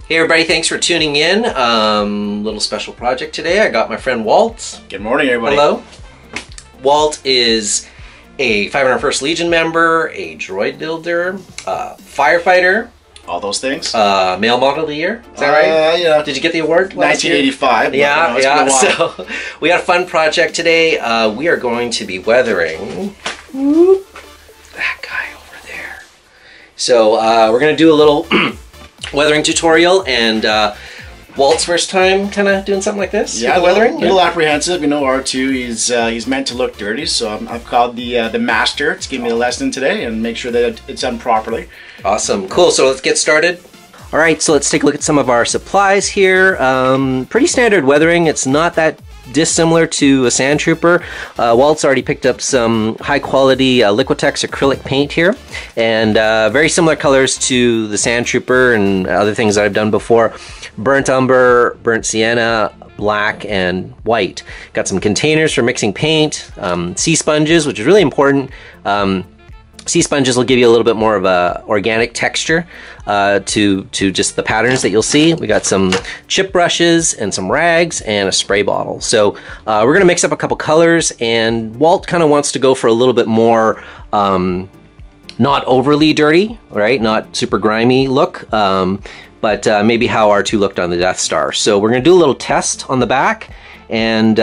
Hey everybody, thanks for tuning in. Little special project today. I got my friend Walt. Good morning, everybody. Hello. Walt is a 501st Legion member, a droid builder, firefighter. All those things. Male Model of the Year. Is that right? Yeah. Did you get the award last 1985. year? Yeah, yeah. So we got a fun project today. We are going to be weathering that guy over there. So we're going to do a little weathering tutorial, and Walt's first time kind of doing something like this. Yeah, weathering. A little apprehensive. You know, R2, he's meant to look dirty, so I've called the master to give me a lesson today and make sure that it's done properly. Awesome, cool. So let's get started. All right, so let's take a look at some of our supplies here. Pretty standard weathering. It's not that dissimilar to a Sandtrooper. Walt's already picked up some high quality Liquitex acrylic paint here, and very similar colors to the Sandtrooper and other things that I've done before. Burnt umber, burnt sienna, black, and white. Got some containers for mixing paint, sea sponges, which is really important. Sea sponges will give you a little bit more of a organic texture to just the patterns that you'll see. We got some chip brushes and some rags and a spray bottle. So we're gonna mix up a couple colors, and Walt kind of wants to go for a little bit more not overly dirty, right? Not super grimy look, but maybe how R2 looked on the Death Star. So we're gonna do a little test on the back, and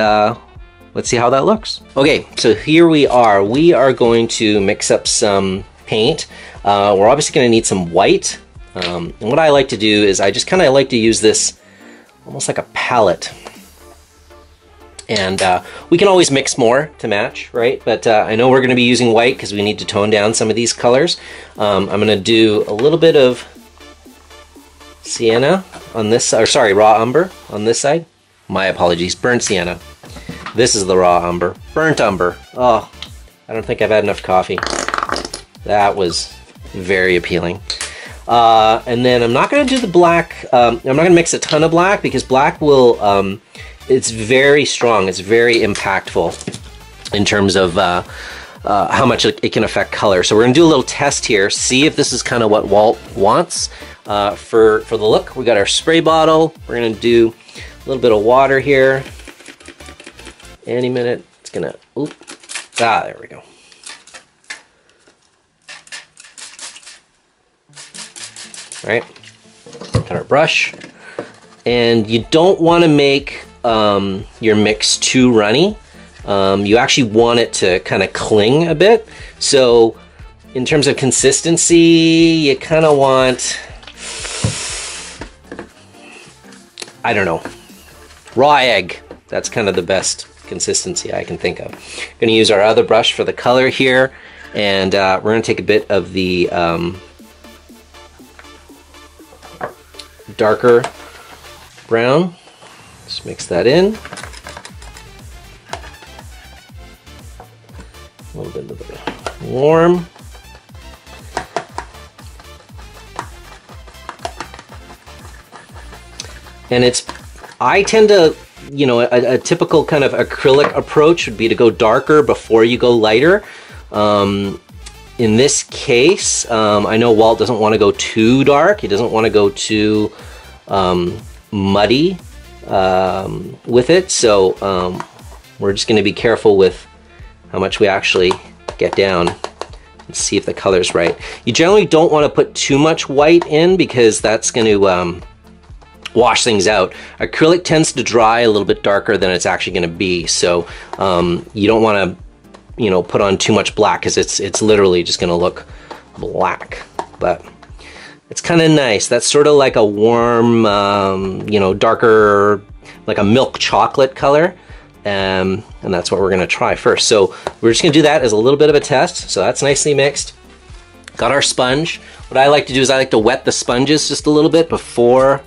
let's see how that looks. Okay, so here we are. We are going to mix up some paint. We're obviously going to need some white. And what I like to do is I just kind of like to use this almost like a palette. And we can always mix more to match, right? But I know we're going to be using white because we need to tone down some of these colors. I'm going to do a little bit of sienna on this, or sorry, raw umber on this side. My apologies, burnt sienna. This is the raw umber. Burnt umber. Oh, I don't think I've had enough coffee. That was very appealing. And then I'm not going to do the black. I'm not going to mix a ton of black because black will, it's very strong. It's very impactful in terms of how much it can affect color. So we're going to do a little test here, see if this is kind of what Walt wants for the look. We got our spray bottle. We're going to do a little bit of water here. Any minute, it's gonna, oop, there we go. All right, got our brush. And you don't wanna make your mix too runny. You actually want it to kind of cling a bit. So in terms of consistency, you kind of want, I don't know, raw egg. That's kind of the best consistency I can think of. Going to use our other brush for the color here, and we're going to take a bit of the darker brown. Just mix that in. A little bit of the warm. And I tend to, you know, a typical kind of acrylic approach would be to go darker before you go lighter. In this case, I know Walt doesn't want to go too dark. He doesn't want to go too muddy with it. So we're just going to be careful with how much we actually get down and see if the color's right. You generally don't want to put too much white in because that's going to wash things out. Acrylic tends to dry a little bit darker than it's actually going to be, so you don't want to, you know, put on too much black because it's literally just going to look black. But it's kind of nice. That's sort of like a warm, you know, darker, like a milk chocolate color, and that's what we're going to try first. So we're just going to do that as a little bit of a test. So that's nicely mixed. Got our sponge. What I like to do is I like to wet the sponges just a little bit before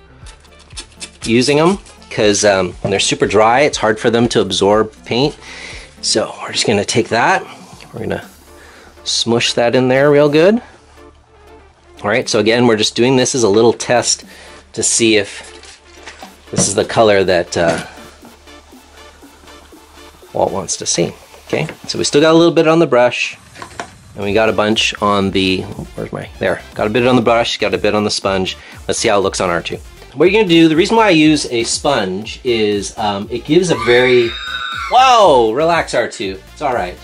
using them, because when they're super dry, it's hard for them to absorb paint. So we're just going to take that, we're going to smush that in there real good. All right, so again, we're just doing this as a little test to see if this is the color that Walt wants to see. Okay, so we still got a little bit on the brush, and we got a bunch on the, where's my, there, got a bit on the brush, got a bit on the sponge. Let's see how it looks on R2. what you're gonna do, the reason why I use a sponge is it gives a very, whoa, relax R2, it's all right.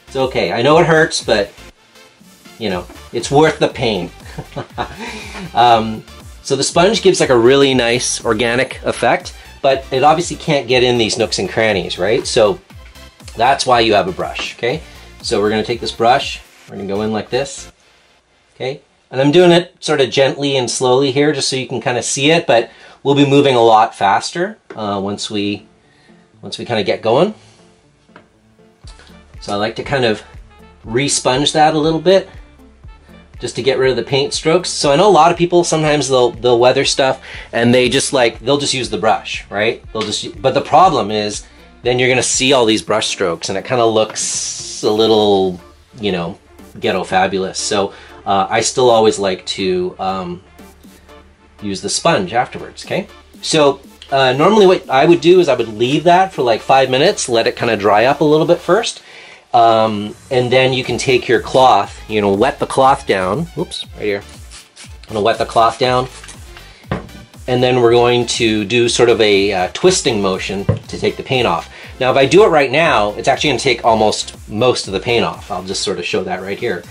It's okay, I know it hurts, but you know, it's worth the pain. So the sponge gives like a really nice organic effect, but it obviously can't get in these nooks and crannies, right? So that's why you have a brush, okay? So we're gonna take this brush, we're gonna go in like this, okay? And I'm doing it sort of gently and slowly here just so you can kind of see it, but we'll be moving a lot faster once we kind of get going. So I like to kind of re-sponge that a little bit just to get rid of the paint strokes. So I know a lot of people, sometimes they'll weather stuff and they'll just use the brush, right? But the problem is then you're gonna see all these brush strokes and it kind of looks a little, you know, ghetto fabulous. So I still always like to use the sponge afterwards, okay? So normally what I would do is I would leave that for like 5 minutes, let it kind of dry up a little bit first. And then you can take your cloth, you know, wet the cloth down. Oops, right here. I'm gonna wet the cloth down. And then we're going to do sort of a twisting motion to take the paint off. Now, if I do it right now, it's actually gonna take almost most of the paint off. I'll just sort of show that right here.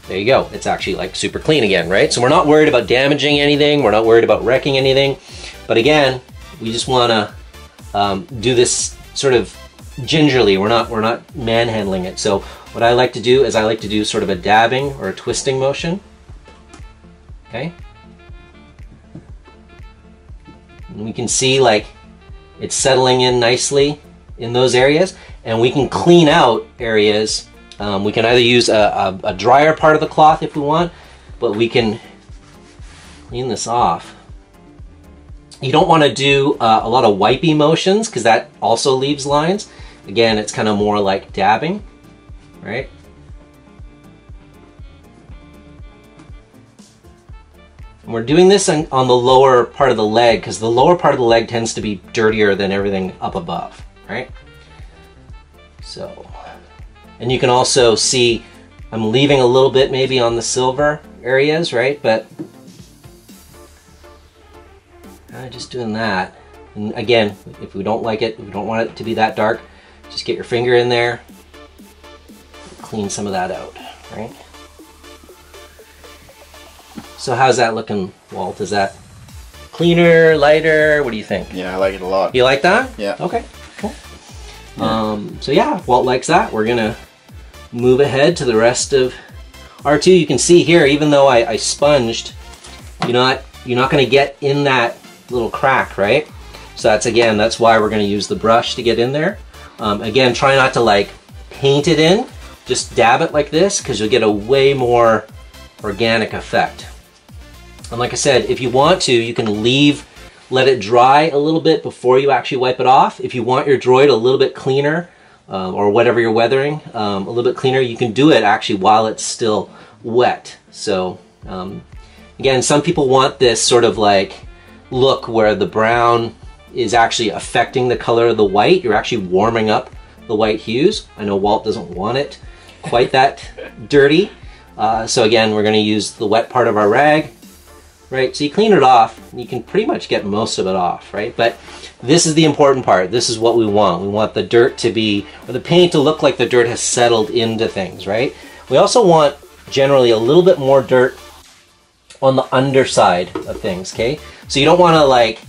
There you go. It's actually like super clean again, right? So we're not worried about damaging anything. We're not worried about wrecking anything. But again, we just wanna do this sort of gingerly. We're not manhandling it. So what I like to do is I like to do sort of a dabbing or a twisting motion. Okay? And we can see like it's settling in nicely in those areas, and we can clean out areas. We can either use a drier part of the cloth if we want, but we can clean this off. You don't want to do a lot of wipey motions because that also leaves lines. Again, it's kind of more like dabbing, right? And we're doing this on the lower part of the leg because the lower part of the leg tends to be dirtier than everything up above, right? So, and you can also see I'm leaving a little bit maybe on the silver areas, right? But just doing that. And again, if we don't like it, if we don't want it to be that dark, just get your finger in there, clean some of that out, right? So how's that looking, Walt? Is that cleaner, lighter? What do you think? Yeah, I like it a lot. You like that? Yeah. Okay, cool. So yeah, Walt likes that. We're gonna move ahead to the rest of R2. You can see here, even though I sponged, you're not gonna get in that little crack, right? So that's why we're gonna use the brush to get in there. Again, try not to like paint it in, just dab it like this because you'll get a way more organic effect. And like I said, if you want to, you can let it dry a little bit before you actually wipe it off. If you want your droid a little bit cleaner, or whatever you're weathering, a little bit cleaner, you can do it actually while it's still wet. So again, some people want this sort of like look where the brown is actually affecting the color of the white. You're actually warming up the white hues. I know Walt doesn't want it quite that dirty. So again, we're gonna use the wet part of our rag, right? So you clean it off, and you can pretty much get most of it off, right? But this is the important part. This is what we want. We want the dirt to be, or the paint to look like the dirt has settled into things, right? We also want generally a little bit more dirt on the underside of things, okay? So you don't wanna like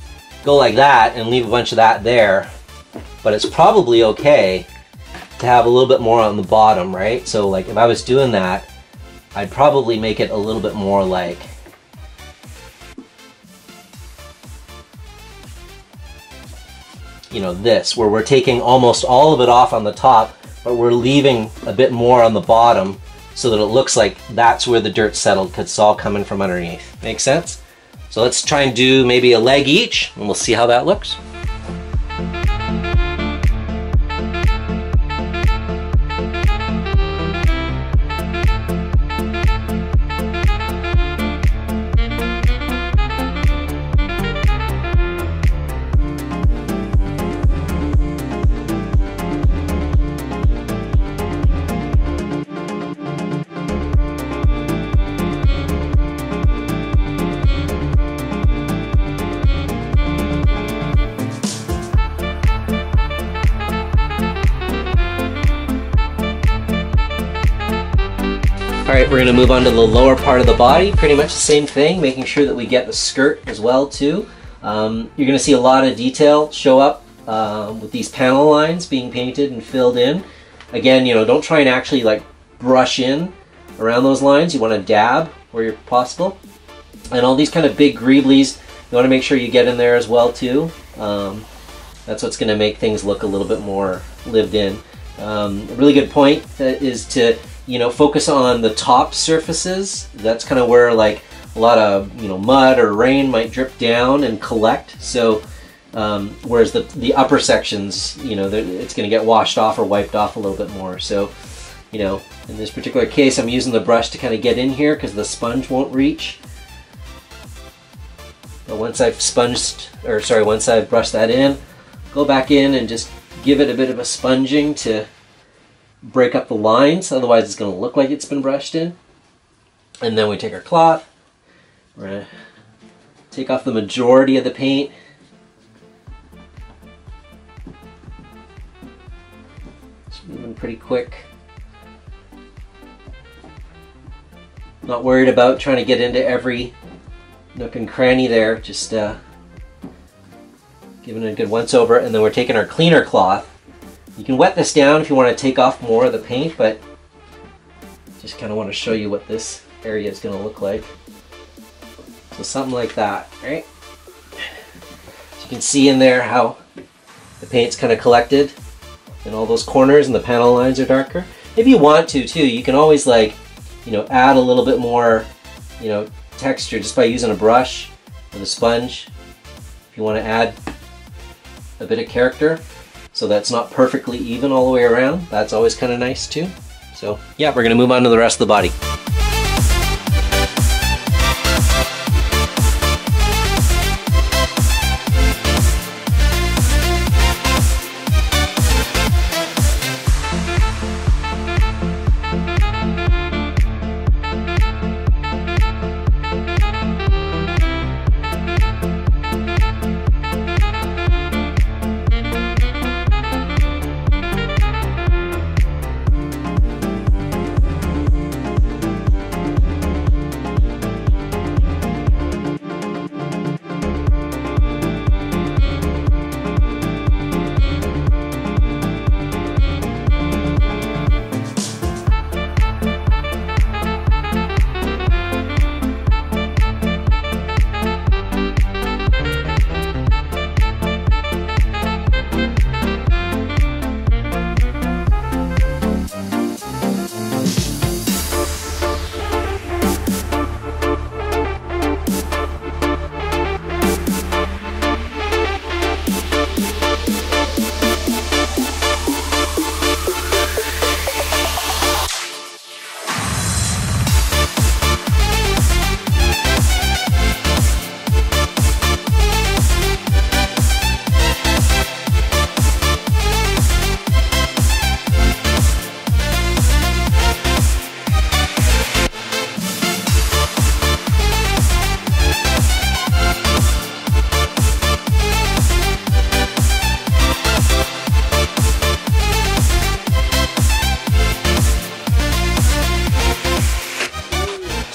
go like that and leave a bunch of that there, but it's probably okay to have a little bit more on the bottom, right? So like if I was doing that, I'd probably make it a little bit more like, you know, this, where we're taking almost all of it off on the top, but we're leaving a bit more on the bottom so that it looks like that's where the dirt settled because it's all coming from underneath. Make sense? So let's try and do maybe a leg each, and we'll see how that looks. Alright, we're going to move on to the lower part of the body. Pretty much the same thing, making sure that we get the skirt as well too. You're going to see a lot of detail show up with these panel lines being painted and filled in. Again, you know, don't try and actually like brush in around those lines. You want to dab where possible. And all these kind of big greeblies, you want to make sure you get in there as well too. That's what's going to make things look a little bit more lived in. A really good point is to, you know, focus on the top surfaces. That's kind of where like a lot of, you know, mud or rain might drip down and collect. So whereas the upper sections, you know, it's going to get washed off or wiped off a little bit more. So, you know, in this particular case, I'm using the brush to kind of get in here because the sponge won't reach. But once I've once I've brushed that in, go back in and just give it a bit of a sponging to break up the lines. Otherwise, it's going to look like it's been brushed in. And then we take our cloth. We're going to take off the majority of the paint. Just moving pretty quick. Not worried about trying to get into every nook and cranny there. Just giving it a good once over, and then we're taking our cleaner cloth. You can wet this down if you want to take off more of the paint, but just kind of want to show you what this area is going to look like. So something like that, right? So you can see in there how the paint's kind of collected in all those corners and the panel lines are darker. If you want to too, you can always, like, you know, add a little bit more, you know, texture just by using a brush with a sponge. If you want to add a bit of character so that's not perfectly even all the way around, that's always kind of nice too. So yeah, we're going to move on to the rest of the body.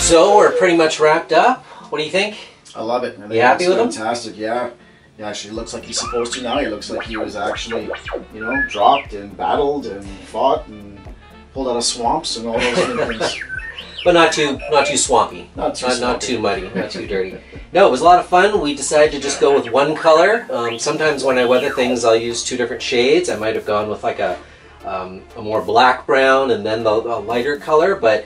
So we're pretty much wrapped up. What do you think? I love it. I think you happy with him? Fantastic, yeah. Yeah, actually looks like he's supposed to now. He looks like he was actually, you know, dropped and battled and fought and pulled out of swamps and all those things. But not too swampy. Not too muddy, not too dirty. No, it was a lot of fun. We decided to just go with one color. Sometimes when I weather things, I'll use two different shades. I might have gone with like a more black brown and then the lighter color, but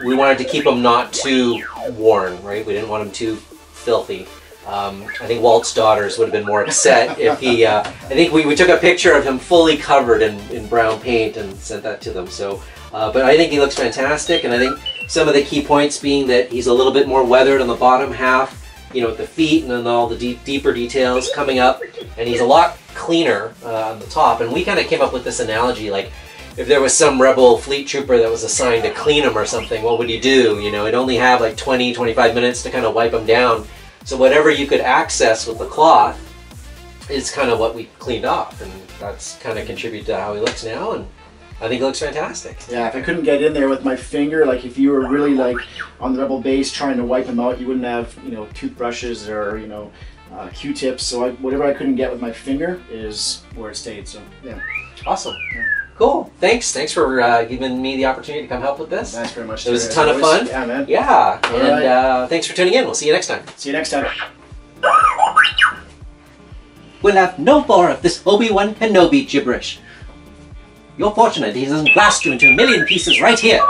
we wanted to keep them not too worn, right? We didn't want them too filthy. I think Walt's daughters would have been more upset if he, I think we took a picture of him fully covered in brown paint and sent that to them. So, but I think he looks fantastic, and I think some of the key points being that he's a little bit more weathered on the bottom half, you know, at the feet, and then all the deeper details coming up, and he's a lot cleaner on the top. And we kind of came up with this analogy, like, if there was some rebel fleet trooper that was assigned to clean him or something, what would you do? You know, he'd only have like 20-25 minutes to kind of wipe him down. So whatever you could access with the cloth is kind of what we cleaned off, and that's kind of contributed to how he looks now. And I think it looks fantastic. Yeah, if I couldn't get in there with my finger, like if you were really like on the rebel base trying to wipe them out, you wouldn't have, you know, toothbrushes or, you know, Q-tips. So whatever I couldn't get with my finger is where it stayed. So yeah. Awesome. Yeah. Cool. Thanks for giving me the opportunity to come help with this. Thanks very much. It was a ton of fun. Yeah, man. Yeah. All and right. Thanks for tuning in. We'll see you next time. See you next time. We'll have no more of this Obi-Wan Kenobi gibberish. You're fortunate he doesn't blast you into a million pieces right here.